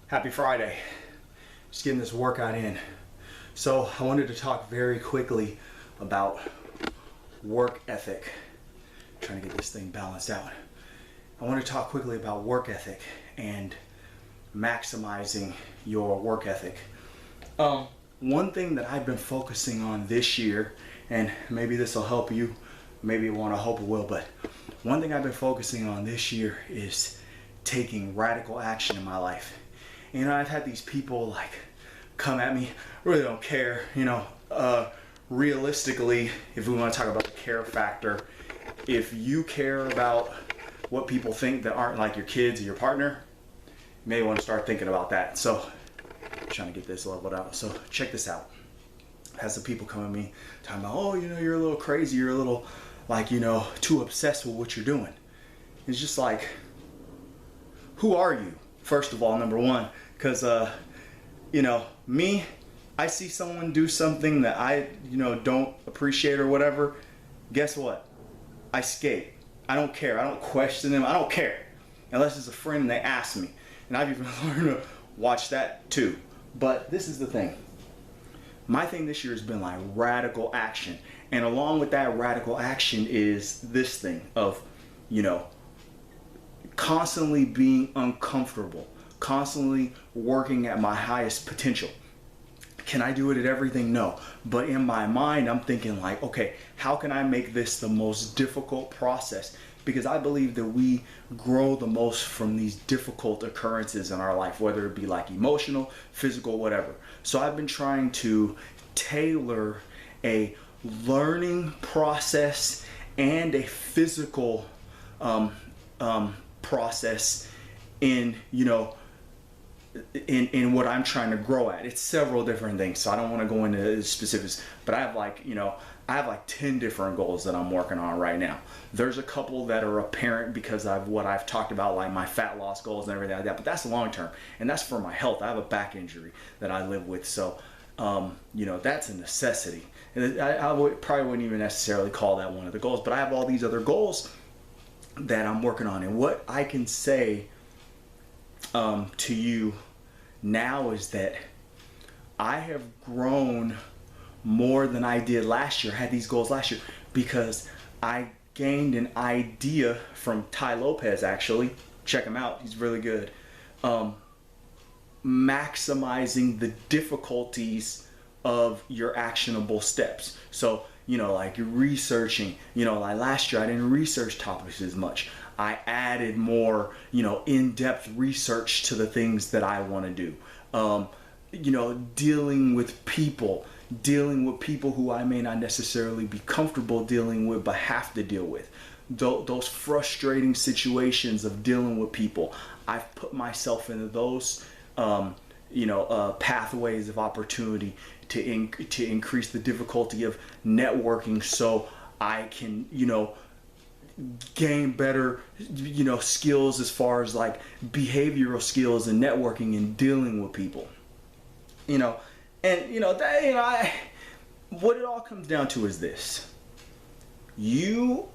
Happy Friday. Just getting this workout in. So I wanted to talk very quickly about work ethic. Trying to get this thing balanced out. I want to talk quickly about work ethic and maximizing your work ethic. One thing that I've been focusing on this year, and maybe this will help you, maybe it won't, I hope it will, but one thing I've been focusing on this year is taking radical action in my life. You know, I've had these people like come at me, really don't care, realistically, if we want to talk about the care factor, if you care about what people think that aren't like your kids or your partner, you may want to start thinking about that. So I'm trying to get this leveled out. So check this out. I had some people come at me talking about, oh, you're a little crazy, you're a little like, too obsessed with what you're doing. It's just like, who are you? First of all, number one, because, me, I see someone do something that I, don't appreciate or whatever. Guess what? I skate. I don't care. I don't question them. I don't care. Unless it's a friend and they ask me. And I've even learned to watch that too. But this is the thing. My thing this year has been like radical action. And along with that radical action is this thing of, constantly being uncomfortable, constantly working at my highest potential. Can I do it at everything? No. But in my mind, I'm thinking like, okay, how can I make this the most difficult process? Because I believe that we grow the most from these difficult occurrences in our life, whether it be like emotional, physical, whatever. So I've been trying to tailor a learning process and a physical process in what I'm trying to grow at. It's several different things, so I don't want to go into specifics, but I have like 10 different goals that I'm working on right now. There's a couple that are apparent because of what I've talked about, like my fat loss goals and everything like that, but that's long term, and that's for my health. I have a back injury that I live with, so that's a necessity. And probably wouldn't even necessarily call that one of the goals, but I have all these other goals that I'm working on. And what I can say to you now is that I have grown more than I did last year. I had these goals last year because I gained an idea from Ty Lopez, actually. Check him out. He's really good. Maximizing the difficulties of your actionable steps. So, like you're researching, like last year I didn't research topics as much. I added more, in-depth research to the things that I want to do. Dealing with people who I may not necessarily be comfortable dealing with, but have to deal with. Those frustrating situations of dealing with people. I've put myself into those, pathways of opportunity to increase the difficulty of networking, so I can, gain better, skills as far as like behavioral skills and networking and dealing with people. What it all comes down to is this: you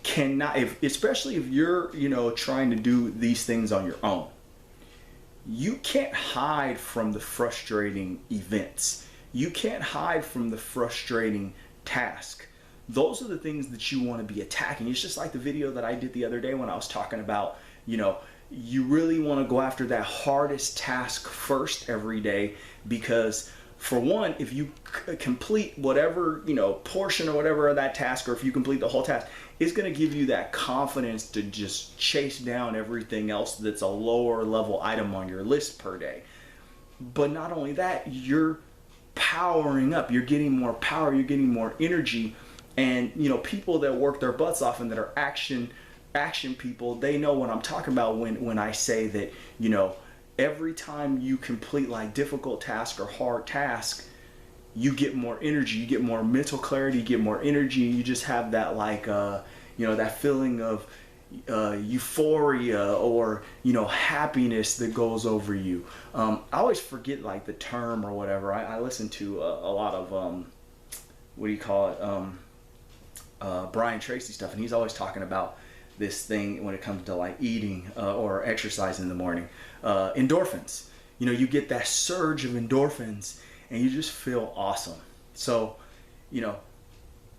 cannot, especially if you're, trying to do these things on your own, you can't hide from the frustrating events. You can't hide from the frustrating task. Those are the things that you want to be attacking. It's just like the video that I did the other day when I was talking about, you really want to go after that hardest task first every day, because for one, if you complete whatever, portion or whatever of that task, or if you complete the whole task, it's going to give you that confidence to just chase down everything else that's a lower level item on your list per day. But not only that, you're powering up, you're getting more power, you're getting more energy. And people that work their butts off and that are action people, they know what I'm talking about when I say that, every time you complete like difficult task or hard task, you get more energy, you get more mental clarity, you get more energy, and you just have that like that feeling of euphoria or happiness that goes over you. I always forget like the term or whatever. I listen to a lot of Brian Tracy stuff, and he's always talking about this thing when it comes to like eating or exercise in the morning, endorphins. you know, you get that surge of endorphins and you just feel awesome. So, you know,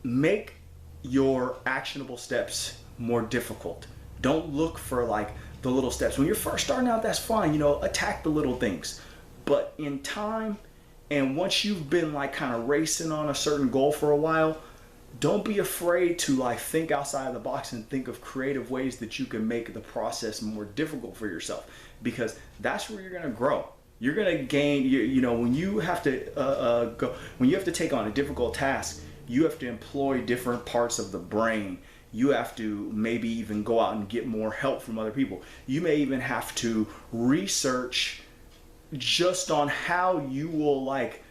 make your actionable steps more difficult. Don't look for like the little steps. When you're first starting out, that's fine, you know, attack the little things. But in time, and once you've been like kind of racing on a certain goal for a while, don't be afraid to like think outside of the box and think of creative ways that you can make the process more difficult for yourself, because that's where you're going to grow. You're going to gain, you know, when you have to when you have to take on a difficult task, you have to employ different parts of the brain. You have to maybe even go out and get more help from other people. You may even have to research just on how you will like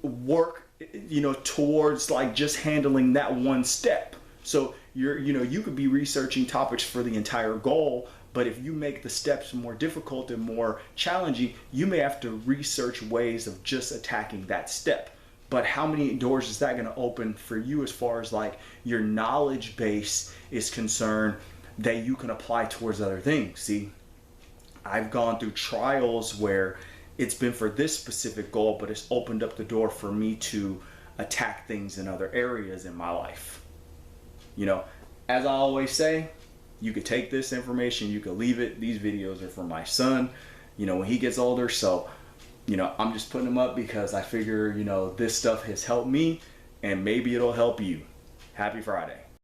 work, you know, towards like just handling that one step. So you know, you could be researching topics for the entire goal, but if you make the steps more difficult and more challenging, you may have to research ways of just attacking that step. But how many doors is that going to open for you as far as like your knowledge base is concerned that you can apply towards other things? See, I've gone through trials where it's been for this specific goal, but it's opened up the door for me to attack things in other areas in my life. You know, as I always say, you could take this information, you could leave it. These videos are for my son, you know, when he gets older. So, you know, I'm just putting them up because I figure, you know, this stuff has helped me and maybe it'll help you. Happy Friday.